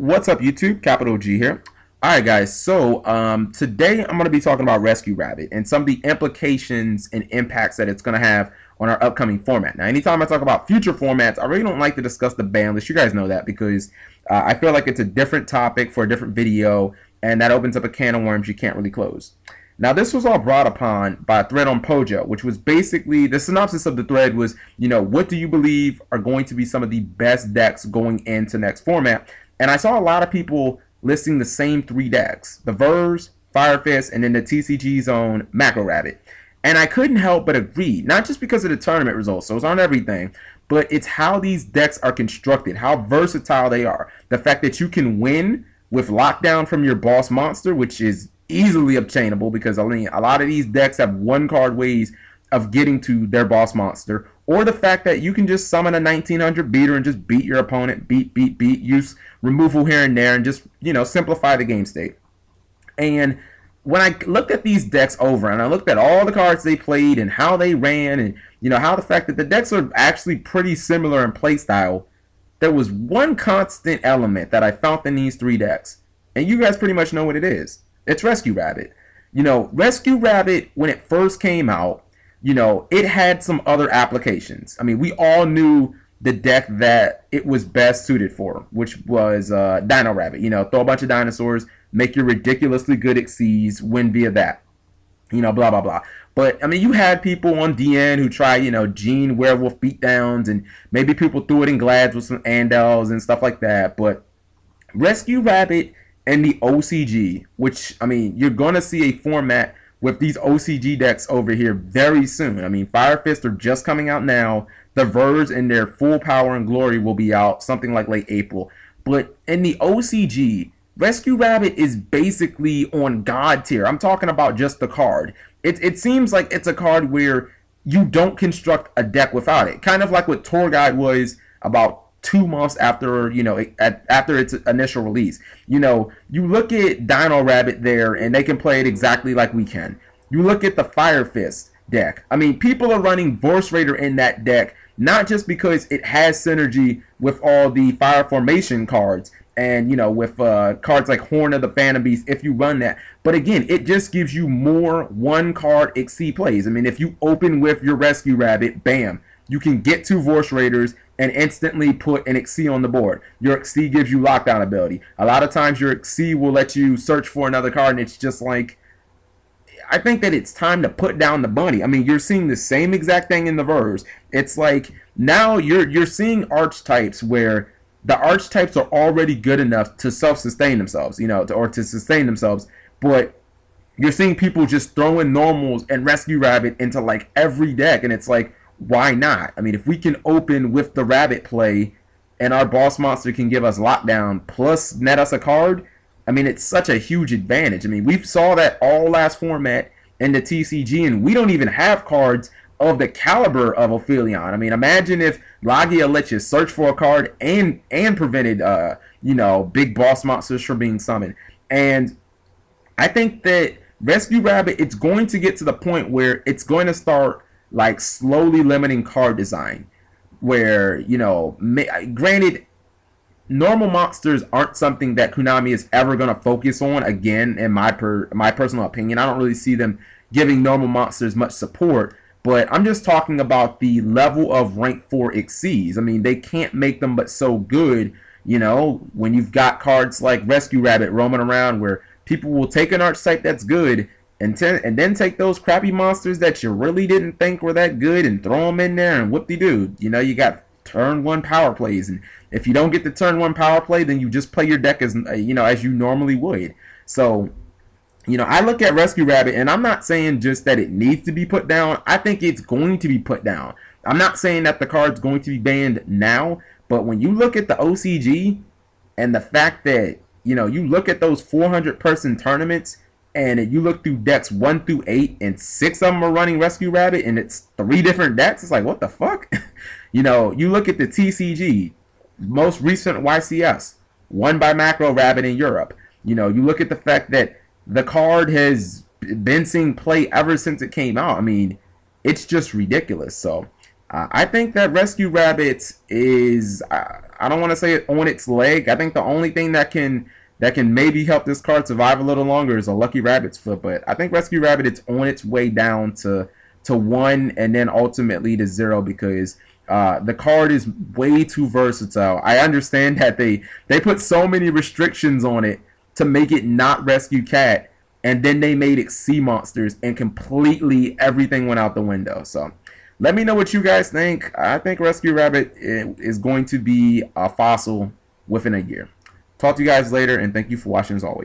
What's up, YouTube? Capital G here. All right, guys. So today I'm going to be talking about Rescue Rabbit and some of the implications and impacts that it's going to have on our upcoming format. Now, anytime I talk about future formats, I really don't like to discuss the ban list. You guys know that because I feel like it's a different topic for a different video, and that opens up a can of worms you can't really close. Now, this was all brought upon by a thread on Pojo, which was basically, the synopsis of the thread was, what do you believe are going to be some of the best decks going into next format? And I saw a lot of people listing the same three decks, the Verse, Fire Fist, and then the TCG Zone Macro Rabbit. And I couldn't help but agree, not just because of the tournament results, those aren't everything, but it's how these decks are constructed, how versatile they are. The fact that you can win with lockdown from your boss monster, which is easily obtainable because I mean, a lot of these decks have one card ways of getting to their boss monster, or the fact that you can just summon a 1900 beater and just beat your opponent, beat, use removal here and there, and just, simplify the game state. And when I looked at these decks over, and I looked at all the cards they played and how they ran, and, how the fact that the decks are actually pretty similar in playstyle, there was one constant element that I found in these three decks. And you guys pretty much know what it is. It's Rescue Rabbit. Rescue Rabbit, when it first came out, it had some other applications. I mean, we all knew the deck that it was best suited for, which was Dino Rabbit. Throw a bunch of dinosaurs, make your ridiculously good Xyz, win via that. Blah, blah, blah. But, I mean, you had people on DN who try, Gene Werewolf beatdowns, and maybe people threw it in Glads with some Andals and stuff like that. But Rescue Rabbit and the OCG, which, I mean, you're going to see a format with these OCG decks over here very soon. I mean, Fire Fist are just coming out now. The Verge in their full power and glory will be out something like late April. But in the OCG, Rescue Rabbit is basically on God tier. I'm talking about just the card. It seems like it's a card where you don't construct a deck without it. Kind of like what Tour Guide was about 2 months after, after its initial release. You look at Dino Rabbit there, and they can play it exactly like we can. You look at the Fire Fist deck. I mean, people are running Vorse Raider in that deck, not just because it has synergy with all the Fire Formation cards, and, with cards like Horn of the Phantom Beast, if you run that. But again, it just gives you more one-card Xyz plays. I mean, if you open with your Rescue Rabbit, bam, you can get 2 Vorse Raiders and instantly put an Xyz on the board. Your Xyz gives you lockdown ability. A lot of times your Xyz will let you search for another card, and it's just like, I think that it's time to put down the bunny. I mean, you're seeing the same exact thing in the Verse. It's like, now you're seeing archetypes where the archetypes are already good enough to self-sustain themselves, or to sustain themselves, but you're seeing people just throwing normals and Rescue Rabbit into like every deck, and it's like, why not? I mean, if we can open with the rabbit play and our boss monster can give us lockdown plus net us a card, I mean, it's such a huge advantage. I mean, we saw that all last format in the TCG, and we don't even have cards of the caliber of Ophidian. I mean, imagine if Lagia let you search for a card and prevented, big boss monsters from being summoned. And I think that Rescue Rabbit, it's going to get to the point where it's going to start like slowly limiting card design, where, granted, normal monsters aren't something that Konami is ever going to focus on again, in my personal opinion. I don't really see them giving normal monsters much support, but I'm just talking about the level of rank 4 Xyz. I mean, they can't make them but so good, when you've got cards like Rescue Rabbit roaming around where people will take an archetype that's good and then take those crappy monsters that you really didn't think were that good and throw them in there, and whoop-de-doo. You got turn 1 power plays, and if you don't get the turn 1 power play, then you just play your deck as as you normally would. So, I look at Rescue Rabbit, and I'm not saying just that it needs to be put down. I think it's going to be put down. I'm not saying that the card's going to be banned now, but when you look at the OCG and the fact that, you look at those 400-person tournaments, and you look through decks 1 through 8, and 6 of them are running Rescue Rabbit, and it's 3 different decks, it's like, what the fuck? You look at the TCG, most recent YCS, won by Macro Rabbit in Europe. You look at the fact that the card has been seeing play ever since it came out. I mean, it's just ridiculous. So, I think that Rescue Rabbit is, I don't want to say it on its leg. I think the only thing that can maybe help this card survive a little longer is a Lucky Rabbit's foot. But I think Rescue Rabbit, it's on its way down to 1 and then ultimately to 0, because the card is way too versatile. I understand that they put so many restrictions on it to make it not Rescue Cat, and then they made it Sea Monsters, and completely everything went out the window. So let me know what you guys think. I think Rescue Rabbit is going to be a fossil within a year. Talk to you guys later, and thank you for watching as always.